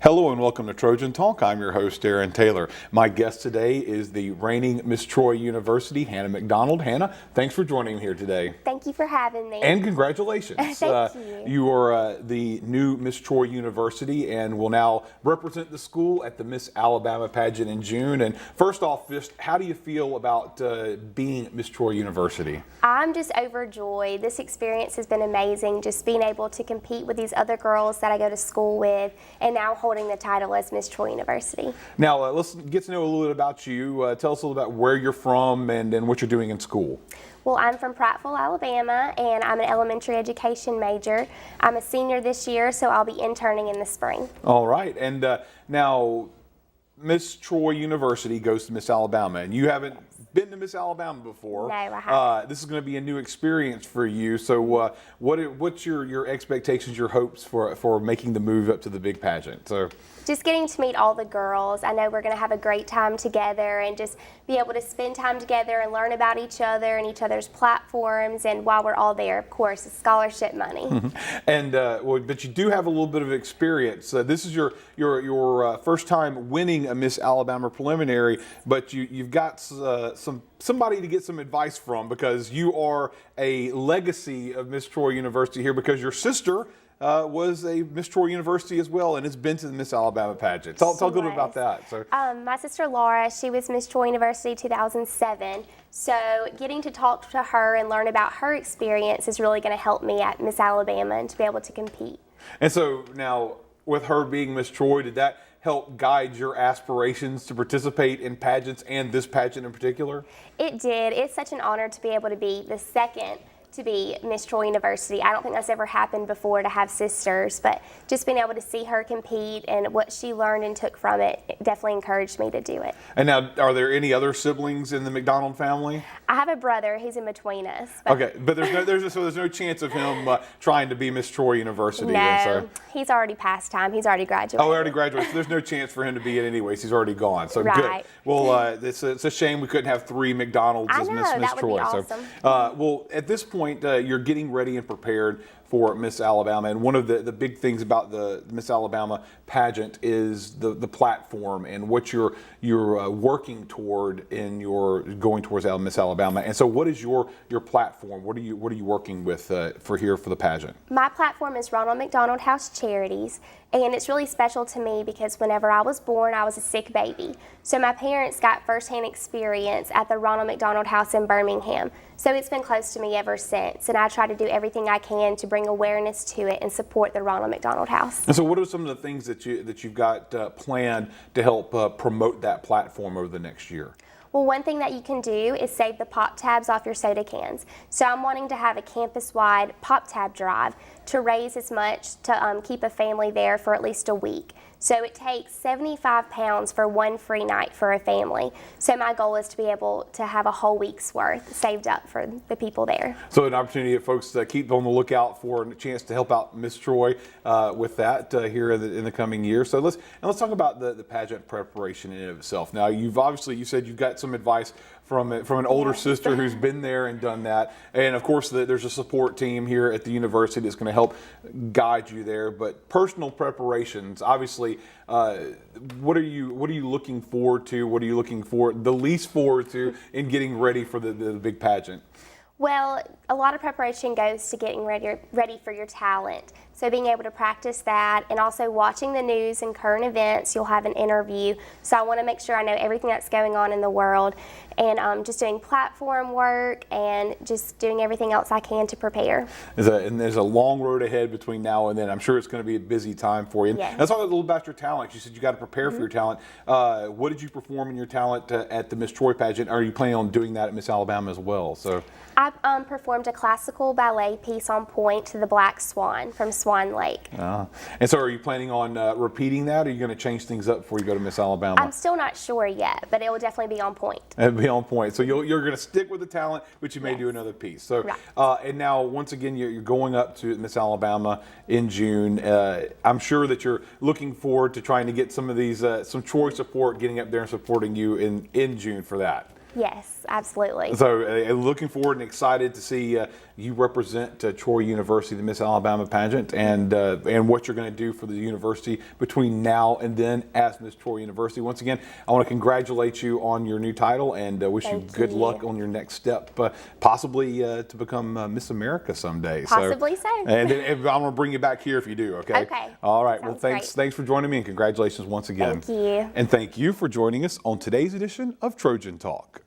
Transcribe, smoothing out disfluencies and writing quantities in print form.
Hello and welcome to Trojan Talk. I'm your host, Aaron Taylor. My guest today is the reigning Miss Troy University, Hannah McDonald. Hannah, thanks for joining me here today. Thank you for having me. And congratulations. Thank you. You are the new Miss Troy University and will now represent the school at the Miss Alabama pageant in June. And first off, just how do you feel about being Miss Troy University? I'm just overjoyed. This experience has been amazing, just being able to compete with these other girls that I go to school with and now holding the title as Miss Troy University. Now, let's get to know a little bit about you. Tell us a little about where you're from and what you're doing in school. Well, I'm from Prattville, Alabama, and I'm an elementary education major. I'm a senior this year, so I'll be interning in the spring. All right. And now, Miss Troy University goes to Miss Alabama, and you haven't been to Miss Alabama before. No, I haven't. This is going to be a new experience for you. So, what's your expectations, your hopes for making the move up to the big pageant? So, just getting to meet all the girls. I know we're going to have a great time together and just be able to spend time together and learn about each other and each other's platforms. And while we're all there, of course, it's scholarship money. And but you do have a little bit of experience. This is your first time winning a Miss Alabama preliminary, but you've got somebody to get some advice from because you are a legacy of Miss Troy University here because your sister was a Miss Troy University as well and has been to the Miss Alabama pageant. Talk a little bit about that. So, my sister Laura, she was Miss Troy University 2007. So getting to talk to her and learn about her experience is really going to help me at Miss Alabama and to be able to compete. And so now with her being Miss Troy, did that help guide your aspirations to participate in pageants and this pageant in particular? It did. It's such an honor to be able to be the second to be Miss Troy University. I don't think that's ever happened before to have sisters, but just being able to see her compete and what she learned and took from it definitely encouraged me to do it. And now, are there any other siblings in the McDonald family? I have a brother. He's in between us. Okay, but there's no chance of him trying to be Miss Troy University. No, then, so. He's already past time. He's already graduated. Oh, he already graduated. So there's no chance for him to be it anyways. He's already gone. So right. Good. Well, it's a shame we couldn't have three McDonalds as Miss that Troy. Would be awesome. So, well, at this point, you're getting ready and prepared for Miss Alabama, and one of the big things about the Miss Alabama pageant is the platform and what you're working toward in your going towards Miss Alabama. And so, what is your platform? What are you working with for the pageant? My platform is Ronald McDonald House Charities, and it's really special to me because whenever I was born, I was a sick baby. So my parents got firsthand experience at the Ronald McDonald House in Birmingham. So it's been close to me ever since, and I try to do everything I can to bring awareness to it and support the Ronald McDonald House. And so, what are some of the things that you've got planned to help promote that platform over the next year? Well, one thing that you can do is save the pop tabs off your soda cans. So I'm wanting to have a campus-wide pop tab drive to raise as much to keep a family there for at least a week. So it takes 75 pounds for one free night for a family. So my goal is to be able to have a whole week's worth saved up for the people there. So an opportunity for folks to keep on the lookout for a chance to help out Miss Troy with that here in the coming year. So let's talk about the pageant preparation in and of itself. Now you said you've got some advice from an older sister who's been there and done that, and of course there's a support team here at the university that's going to help guide you there. But personal preparations, obviously, what are you looking forward to? What are you looking the least forward to in getting ready for the big pageant? Well, a lot of preparation goes to getting ready for your talent. So being able to practice that and also watching the news and current events, you'll have an interview. So I want to make sure I know everything that's going on in the world and just doing platform work and just doing everything else I can to prepare. There's a long road ahead between now and then. I'm sure it's going to be a busy time for you. Yes. Let's talk a little about your talent. You said you got to prepare for your talent. What did you perform in your talent at the Miss Troy pageant? Are you planning on doing that at Miss Alabama as well? So I performed a classical ballet piece on Point to the Black Swan from Swan Lake. And so are you planning on repeating that, or are you going to change things up before you go to Miss Alabama? I'm still not sure yet, but it will definitely be on point. It'll be on point. So you're going to stick with the talent, but you may do another piece. So, right. And now, once again, you're going up to Miss Alabama in June. I'm sure that you're looking forward to trying to get some of these, some Troy support, getting up there and supporting you in June for that. Yes, absolutely. So looking forward and excited to see you represent Troy University, the Miss Alabama pageant, and what you're going to do for the university between now and then as Miss Troy University. Once again, I want to congratulate you on your new title and wish you good luck on your next step, possibly to become Miss America someday. Possibly so. And I'm going to bring you back here if you do, okay? Okay. All right. Sounds Well, great. thanks for joining me, and congratulations once again. Thank you. And thank you for joining us on today's edition of Trojan Talk.